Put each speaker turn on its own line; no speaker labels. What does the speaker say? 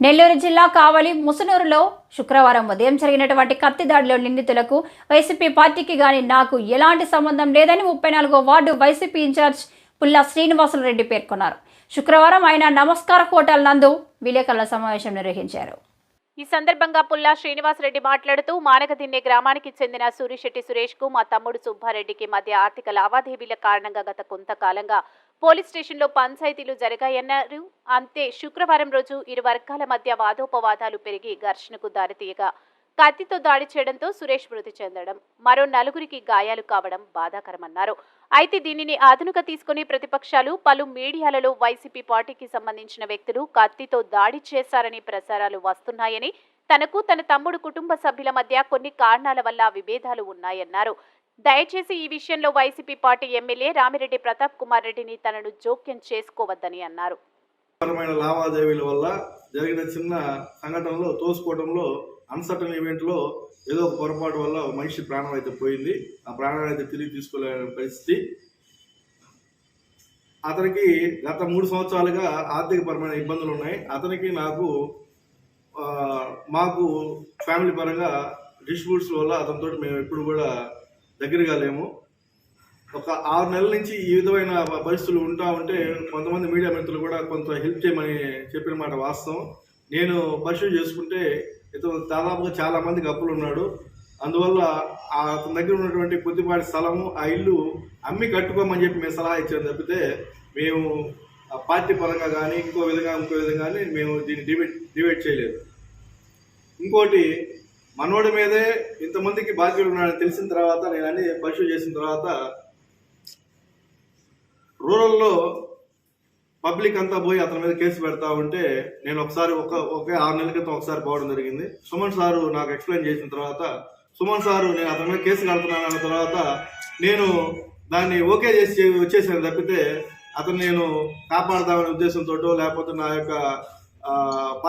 నెల్లూరు జిల్లా కావలి ముసునూరులో శుక్రవారం ఉదయం జరిగినటువంటి కత్తి దాడిలో నిందితులకు వైసీపీ పార్టీకి గాని నాకు ఎలాంటి సంబంధం లేదని 34వ వార్డు వైసీపీ ఇన్ఛార్జ్ పుల్లా శ్రీనివాసులరెడ్డి పేర్కొన్నారు. శుక్రవారం ఆయన నమస్కార హోటల్ నందు విలేకరుల సమావేశం నిర్వహించారు.
ఈ సందర్భంగా పుల్లా శ్రీనివాసరెడ్డి మాట్లాడుతూ మానకదిన్నె గ్రామానికి చెందిన సూరిశెట్టి సురేష్ కు మా తమ్ముడు సుబ్బారెడ్డికి మధ్య ఆర్థిక లావాదేవీల కారణంగా గత కొంతకాలంగా పోలీస్ స్టేషన్లో పంచాయతీలు జరిగాయన్నారు. అంతే శుక్రవారం రోజు ఇరు వర్గాల మధ్య వాదోపవాదాలు పెరిగి ఘర్షణకు దారితీయగా కత్తితో దాడి చేయడంతో సురేష్ మృతి చెందడం, మరో 4గురికి గాయాలు కావడం బాధాకరమన్నారు. అయితే దీనిని అదునుగా తీసుకుని ప్రతిపక్షాలు పలు మీడియాలలో వైసీపీ పార్టీకి సంబంధించిన వ్యక్తులు కత్తితో దాడి చేశారని ప్రసారాలు వస్తున్నాయని, తనకు తన తమ్ముడు కుటుంబ సభ్యుల మధ్య కొన్ని కారణాల వల్ల విభేదాలు ఉన్నాయన్నారు. దయచేసి ఈ విషయంలో YCP party MLA Ramireddy Pratap Kumar రెడ్డిని తనను జోక్యం చేసుకోవద్దని అన్నారు.
లావాదేవీల వల్ల జరిగిన చిన్న సంఘటనలో తోసుకోవడంలో అన్సర్టన్ ఈవెంట్ లో ఏదో ఒక పొరపాటు వల్ల మనిషి ప్రాణం అయితే పోయింది. ఆ ప్రాణాన్ని అయితే తిరిగి తీసుకోలేని పరిస్థితి. అతనికి గత 3 సంవత్సరాలుగా ఆర్థికపరమైన ఇబ్బందులు ఉన్నాయి. అతనికి మాకు ఫ్యామిలీ పరంగా డిస్ట్రిబ్యూట్స్ వల్ల అతనితో మేము ఎప్పుడు కూడా దగ్గరగా లేము. ఒక 6 నెలల నుంచి ఈ విధమైన పరిస్థితులు ఉంటే కొంతమంది మీడియా మిత్రులు కూడా కొంత హెల్ప్ చేయమని చెప్పిన మాట వాస్తవం. నేను పరిశీలన చేసుకుంటే ఇతను దాదాపుగా చాలా మందికి అప్పులు ఉన్నాడు. అందువల్ల అతని దగ్గర ఉన్నటువంటి కొద్దిపాటి స్థలము, ఆ ఇల్లు అమ్మి కట్టుకోమని చెప్పి మేము సలహా ఇచ్చాము తప్పితే మేము పార్టీ పరంగా కానీ ఇంకో విధంగా కానీ మేము దీన్ని డిబేట్ చేయలేదు. ఇంకోటి, మనోడి మీదే ఇంతమందికి బాధ్యులు ఉన్నాడని తెలిసిన తర్వాత నేను అన్ని పరిశీలన చేసిన తర్వాత రూరల్లో పబ్లిక్ అంతా పోయి అతని మీద కేసు పెడతా ఉంటే నేను ఒకసారి ఒకే 6 నెలల క్రితం ఒకసారి పోవడం జరిగింది. సుమన్ సారు నాకు ఎక్స్ప్లెయిన్ చేసిన తర్వాత, సుమన్ సారు నేను అతని మీద కేసు కడుతున్నాను అన్న తర్వాత నేను దాన్ని ఓకే చేసి వచ్చేసాను తప్పితే అతను నేను కాపాడదామనే ఉద్దేశంతో లేకపోతే నా యొక్క